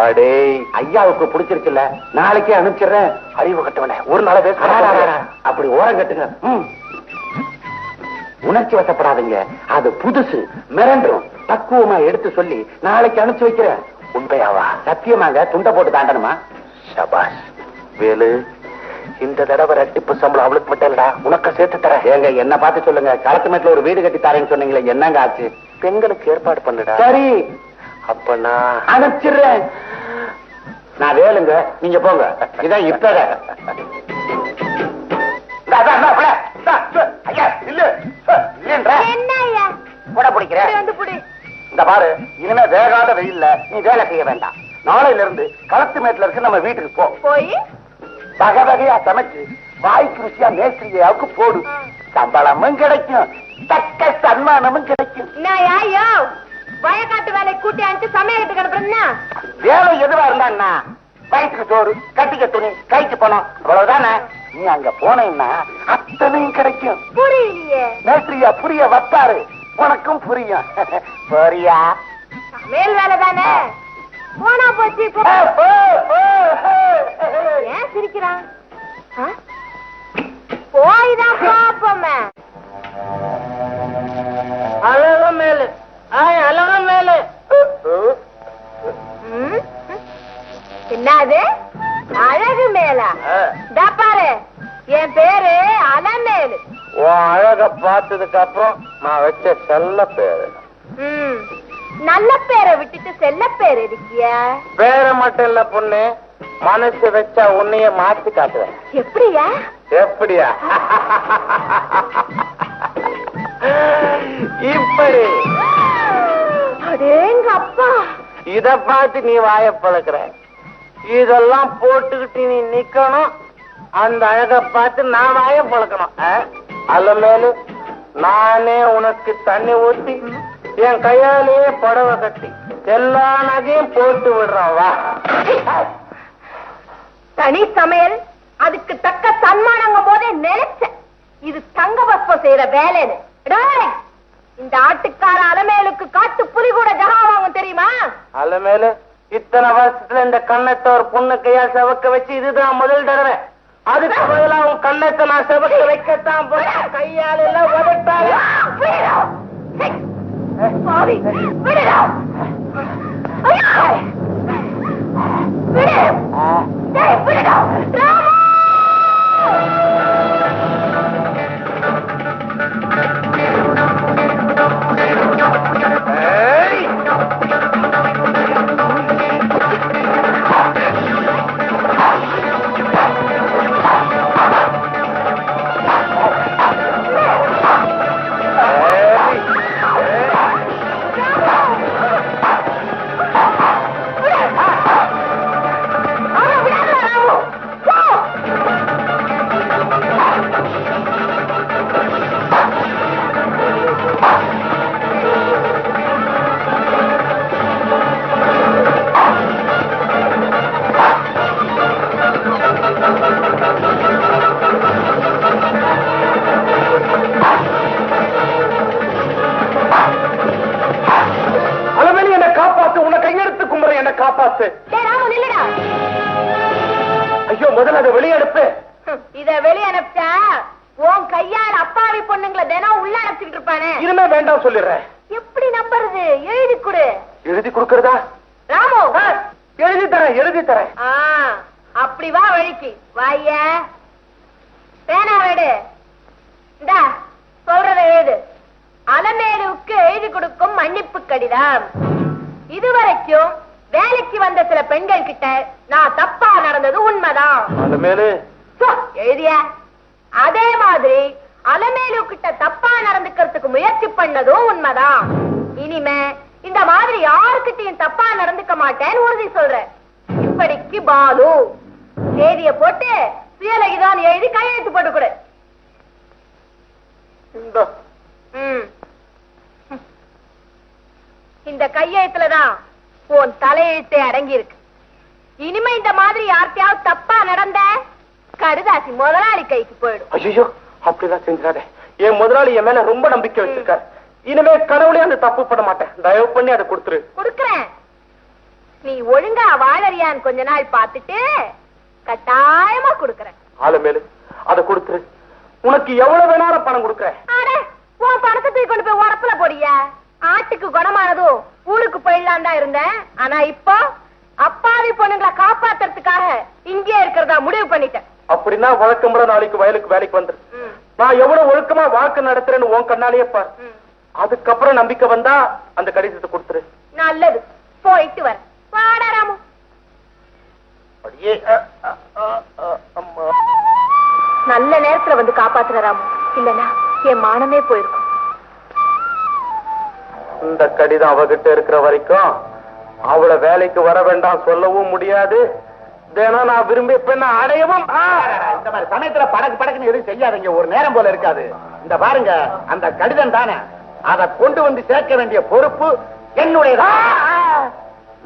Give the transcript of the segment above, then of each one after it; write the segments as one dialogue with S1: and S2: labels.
S1: அடே ஐயாவுக்கு பிடிச்சிருச்சுல்ல, நாளைக்கே அனுப்பிச்சிடுறேன். அறிவு கட்டவனே, ஒரு நாளை பேச அப்படி ஓரம் கட்டுங்க. உணர்ச்சி வசப்படாதீங்க, அது புதுசு, மிரண்டும். பக்குவமா எடுத்து சொல்லி நாளைக்கு அனுப்பிச்சு வைக்கிறேன். உண்மையாவா? சத்தியமாங்க. துண்டை போட்டு தாண்டணுமா? சபாஷ் வேலு, இந்த தடவை ரெட்டிப்பு சம்பளம் அவளுக்கு மட்டும் இல்லடா, உனக்க சேர்த்து தர. ஏங்க என்ன பார்த்து சொல்லுங்க, களத்து மேட்ல ஒரு வீடு கட்டி தரேன்னு சொன்னீங்களே, என்னங்க ஆச்சு? பெண்களுக்கு ஏற்பாடு பண்ணுடா. சரி, அப்ப நான் அனுப்பிச்சிடுறேன். நான் வேலுங்க, நீங்க போங்க. இதான் இப்ப இந்த பாரு, இனிமே வேகாத வெயில்ல நீ வேலை செய்ய வேண்டாம். நாளையில இருந்து களத்து மேட்ல இருக்கு நம்ம வீட்டுக்கு போய் வகை வகையா சமைச்சு வாய்க்கு ருசியா மேஸ்திரியாவுக்கு போடு. சம்பளமும் கிடைக்கும், தக்க சன்மானமும் கிடைக்கும்.
S2: வயக்காட்டு வேலை கூட்டி அனுப்பிச்சு சமையலுக்கு அனுப்புறா.
S1: வேலை எதுவா இருந்தா வயிற்றுக்கு சோறு, கட்டிக்க துணி, கைக்கு பணம், அவ்வளவுதானே. நீ அங்க போனேன்னா அத்தனையும் கிடைக்கும்.
S2: புரியலையே.
S1: மேஸ்திரியா புரிய வைப்பாரு, உனக்கும் புரியும். புரியா?
S2: சமையல் வேலை தானே, போனா போச்சு. ஏன் சிரிக்கிறான்? போய்தான் பாப்போமே.
S3: அழக மேலு, அழக மேலு.
S2: என்னது அழகு மேலா? பாரு, என் பேரு அலமேலு.
S1: அழக பார்த்ததுக்கு அப்புறம் நான் வச்ச செல்ல பேரு.
S2: நல்ல பேரை விட்டுட்டு செல்ல பேர் இருக்கியா?
S1: பேரை மட்டும் இல்ல பொண்ணு, மனசு வச்சா உன்னைய மாத்தி காட்டுவேன்.
S2: எப்படியா?
S1: எப்படியா? இப்படி.
S2: அடேங்க அப்பா,
S1: இத பார்த்து நீ வாய பழக்கிற. இதெல்லாம் போட்டுக்கிட்டு நீ நிக்கணும், அந்த அழக பார்த்து நான் வாய பழக்கணும். அலமேலு, நானே உனக்கு தண்ணி ஊத்தி என் கையாலேயே புடவை கட்டி எல்லா நகையும் போட்டு விடுறான். வா.
S2: தனி சமையல், அதுக்கு தக்க சன்மானங்கும் போதே நினைச்சேன் இது தங்க பஸ்பம் செய்யற வேலைன்னு. இந்த ஆட்டுக்கார அலமேலுக்கு காட்டு புலி கூட ஜகா வாங்கும் தெரியுமா?
S1: அலமேலு, இத்தனை வருஷத்துல இந்த கண்ணத்தை ஒரு பொண்ணு கையால் செவக்க வச்சு இதுதான் முதல் தடவை. அதுக்கு பதிலா உன் கண்ணத்தை நான் செவக்க வைக்கத்தான் போறேன். கையால் எல்லாம் உதட்டாரு. ஐயோ, முதல்ல அதை வெளியே அனுப்பு.
S2: இத வெளியே அனுப்பிச்சா உன் கையால் அப்பாவி பொண்ணுங்களை தினம் உள்ள அனுப்பிச்சுட்டு இருப்பானே.
S1: இனிமே வேண்டாம் சொல்லிடுறேன்.
S2: எப்படி நம்புறது? எழுதி கொடு.
S1: எழுதி கொடுக்கறதா?
S2: ராமு,
S1: எழுதி தரேன், எழுதி தரேன்.
S2: அப்படி வா வழிக்கு. வாய பேனா வேடு. இந்தா சொல்றத எழுது. அலமேலுவுக்கு எழுதி கொடுக்கும் மன்னிப்பு கடிதம். இதுவரைக்கும் வேலைக்கு வந்த சில பெண்கள் கிட்ட நான் தப்பா நடந்தது உண்மைதான்.
S1: அலமேலு
S2: எழுதிய அதே மாதிரி அலமேலு கிட்ட தப்பா நடந்துக்கிறதுக்கு முயற்சி பண்ணதும் உண்மைதான். இனிமே இந்த மாதிரி யாருக்கிட்டையும் தப்பா நடந்துக்க மாட்டேன்னு உறுதி சொல்றேன். இப்படிக்கு பாலு. தேதிய போட்டு சுயலகிதான் எழுதி கையெழுத்து போட்டு கொடு. இந்த கையெழுத்துலதான் உன் தலையெழுத்தே அடங்கி இருக்கு. இனிமே இந்த மாதிரி யார்கிட்டயாவது தப்பா நடந்த கடுதாசி முதலாளி கைக்கு போயிடும்.
S1: ஐயோ, அப்படிதான் செஞ்சாதே. என் முதலாளி என் மேல ரொம்ப நம்பிக்கை வச்சிருக்காரு. இனிமே கடவுளே அந்த தப்பு பண்ண மாட்டேன். தயவு பண்ணி அதை கொடுத்துரு.
S2: கொடுக்கறேன். நீ ஒழுங்கா வாழறியான்னு கொஞ்ச நாள் பார்த்துட்டு கட்டாயமா கொடுக்கறேன்.
S1: ஆளுமேலு அதை கொடுத்துரு. உனக்கு எவ்வளவு வேணாலும் பணம் கொடுக்கறேன்.
S2: உன் பணத்தை தூக்கி கொண்டு போய் உரப்புல போடிய. ஆட்டுக்கு குணமானதும் ஊருக்கு போயிடலாம் தான் இருந்தேன். ஆனா இப்போ அப்பாவி பொண்ணுங்களை காப்பாத்துறதுக்காக இங்கே இருக்கிறதா முடிவு பண்ணிட்டேன்.
S1: அப்படின்னா வழக்கமுறை நாளைக்கு வயலுக்கு வேலைக்கு வந்துரு. நான் எவ்வளவு ஒழுக்கமா வாழ்க்கை நடத்துறேன்னு உன் கண்ணாலேயே பாரு. அதுக்கப்புறம் நம்பிக்கை வந்தா அந்த கடிதத்தை கொடுத்துரு.
S2: நல்லது, போயிட்டு வர. வாடா ராமு. நல்ல நேரத்துல வந்து காப்பாத்துற ராமு, இல்லனா என் மானமே போயிருக்கும்.
S1: இந்த கடிதம் அவகிட்ட இருக்கிற வரைக்கும் அவளை வேலைக்கு வர வேண்டாம் சொல்லவும் முடியாது. தினம் நான் விரும்பிய பெண்ணை அடையவும். இந்த மாதிரி சமயத்துல படக்குன்னு எதுவும் செய்யாதீங்க. ஒரு நேரம் போல இருக்காது. இந்த பாருங்க, அந்த கடிதம் தானே, அதை கொண்டு வந்து சேர்க்க வேண்டிய பொறுப்பு என்னுடையதான்.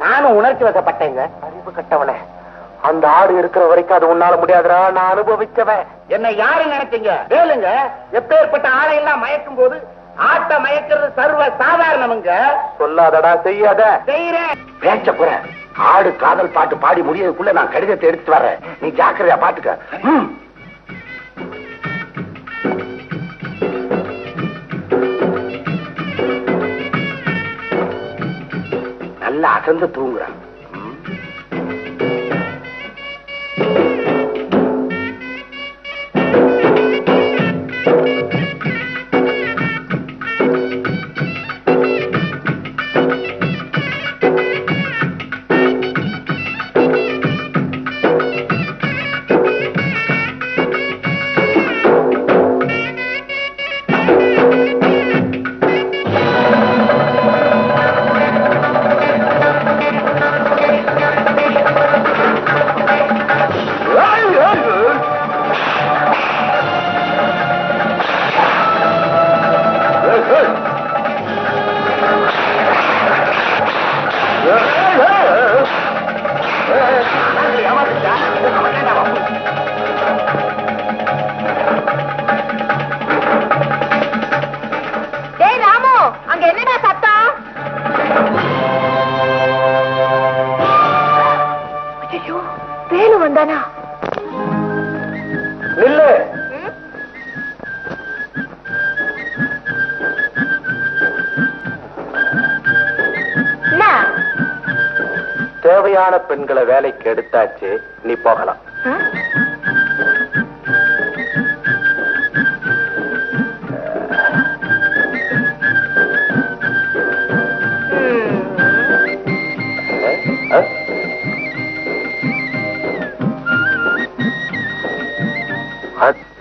S1: நானும் உணர்ச்சி வசப்பட்டேங்க. அறிவு கட்டவளே, அந்த ஆடு இருக்கிற வரைக்கும் அது உன்னால முடியாதுடா. நான் அனுபவிச்சவன். என்ன யாரு நினைச்சீங்க? வேலுங்க, எப்பேற்பட்ட ஆடையெல்லாம் மயக்கும் போது ஆட்ட மயக்கிறது சர்வ சாதாரணமுங்க. சொல்லாதடா, செய்யாத. செய்யறேன். பேச்ச குறை. ஆடு காதல் பாட்டு பாடி முடியதுக்குள்ள நான் கடிதத்தை எடுத்து வர்றேன். நீ ஜாக்கிரதையா பாத்துக்க. நல்லா அசந்து தூங்குறான். தேவையான பெண்களை வேலைக்கு எடுத்தாச்சு, நீ போகலாம்.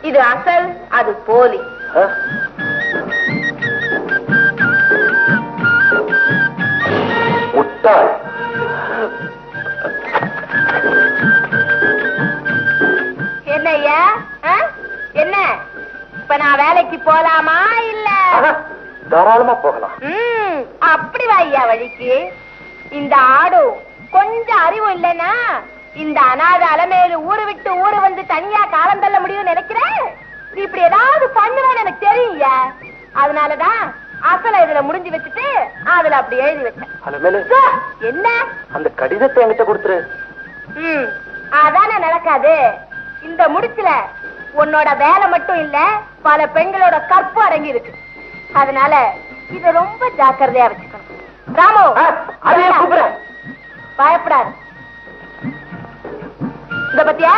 S2: இது அசல், அது போலி.
S1: முட்டாள்.
S2: என்னய்யா, என்ன இப்ப நான் வேலைக்கு போலாமா இல்ல?
S1: தாராளமா போகலாம்.
S2: அப்படி வாய்யா வழிக்கு. இந்த ஆடு கொஞ்சம் அறிவு இல்லைன்னா இந்த அநாத அலமேலு ஊரு விட்டு ஊரு வந்து தனியா காலம் தள்ள முடியும்னு நினைக்கிறேன். நீ இப்படி ஏதாவது பண்ணுவேன்னு எனக்கு தெரியும்யா. அதனாலதான் அசல இதுல முடிஞ்சு வச்சுட்டு அதுல அப்படி எழுதி வச்சேன். என்ன?
S1: அந்த கடிதத்தை என்கிட்ட கொடுத்துரு.
S2: அதானே நடக்காது. இந்த முடிச்சுல உன்னோட வேலை மட்டும் இல்ல, பல பெண்களோட கற்பு அடங்கி இருக்கு. அதனால இத ரொம்ப ஜாக்கிரதையா வச்சுக்கணும். ராமு, பயப்படாது. இத பத்தியா,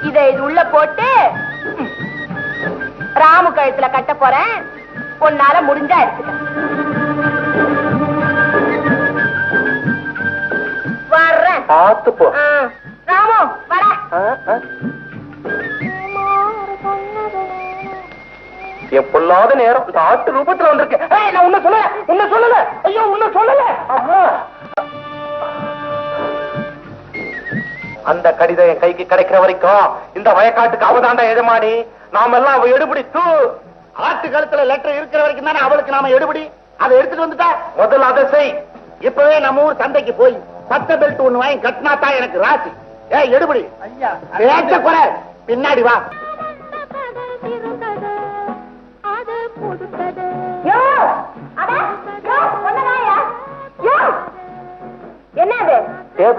S2: இத இது உள்ள போட்டு ராமு கழுத்துல கட்ட போறேன். உன்னால முடிஞ்சா எடுத்துக்க. வர்றேன்.
S1: பார்த்து போ.
S2: ராமு வர.
S1: என் பொல்லாத நேரம் இந்த ஆட்டு ரூபத்துல வந்திருக்கேன். நான் உன்ன சொல்லல. ஐயோ, உன்ன சொல்லல. அந்த கடிதம் என் கைக்கு கிடைக்கிற வரைக்கும் இந்த வயக்காட்டுக்கு அவதாண்டா எஜமானி. நாம எல்லாம் அவ எடுபடி. ஆட்டு கழுத்துல லெட்டர் இருக்கிற வரைக்கும் தானே அவளுக்கு நாம எடுபடி. அதை எடுத்துட்டு வந்துட்டா முதல்ல அதை செய். இப்பவே நம்ம ஊர் சந்தைக்கு போய் பச்சை பெல்ட் ஒண்ணு வாங்கி கட்டினா தான் எனக்கு ராசி. எடுபடி. ஐயா, குறை. பின்னாடி வா.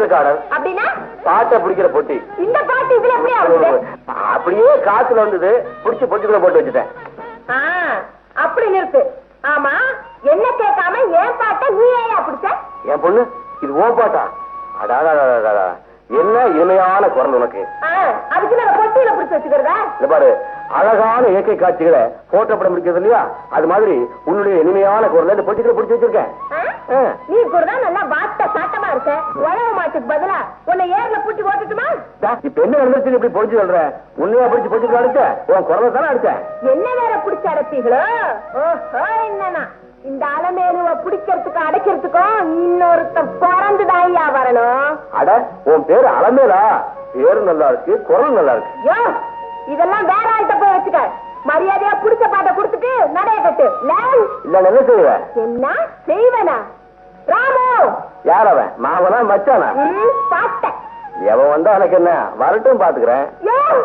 S1: ரெக்கார்டர்.
S2: அப்படின்னா
S1: பாட்டை பிடிக்கிற பொட்டி.
S2: இந்த பாட்டு இதுல எப்படி ஆகுது?
S1: அப்படியே காத்துல வந்தது, பிடிச்சி பொட்டிக்குள்ள போட்டு வச்சுட்டேன்.
S2: அப்படி நிறுத்து. ஆமா, என்ன கேட்காம ஏன் பாட்ட நீ ஏன் பிடிச்ச?
S1: என் பொண்ணு, இது ஓ பாட்டா? அடாடா, என்ன இனிமையான குரல் உனக்கு.
S2: அதுக்கு நான் பொட்டியில பிடிச்சு வச்சுக்கிறதா?
S1: இந்த பாரு, அழகான இயற்கை காட்சிகளை போட்டோ படம் பிடிக்கிறது இல்லையா, அது மாதிரி உன்னுடைய இனிமையான குரல் இந்த பொட்டிக்குள்ள பிடிச்சு வச்சிருக்கேன்.
S2: நீ கூட தான் நல்லா வாட்ட சாட்டமா இருக்க. உழவு மாட்டுக்கு பதிலா உன்னை ஏர்ல பூட்டி ஓட்டுட்டுமா?
S1: இப்ப என்ன நடந்துச்சு இப்படி பொடிச்சு சொல்ற? உன்னையா பிடிச்சு பொட்டிக்குள்ள அடிச்ச? உன் குரலை தானே அடிச்சேன்.
S2: என்ன வேற பிடிச்சு அடைப்பீங்களோ? ஓஹோ, என்னன்னா இந்த அலமேலுவ பிடிக்கிறதுக்கு அடைக்கிறதுக்கும் இன்னொருத்த பிறந்துதாயா வரணும்.
S1: அட, உன் பேரு அலமேலா? பேரு நல்லா இருக்கு, குரல் நல்லா இருக்கு.
S2: யோ, இதெல்லாம் வேற ஆள்கிட்ட போய் வச்சுக்க. மரியாதையா பிடிச்ச பாட்டை கொடுத்துட்டு நடைய கட்டு.
S1: இல்ல, என்ன செய்வ?
S2: என்ன செய்வனா? ராமு!
S1: யார் அவன்? மாவனா மச்சானா?
S2: பாட்ட
S1: எவன் வந்தா எனக்கு என்ன? வரட்டும், பாத்துக்கிறேன்.
S2: ராமு!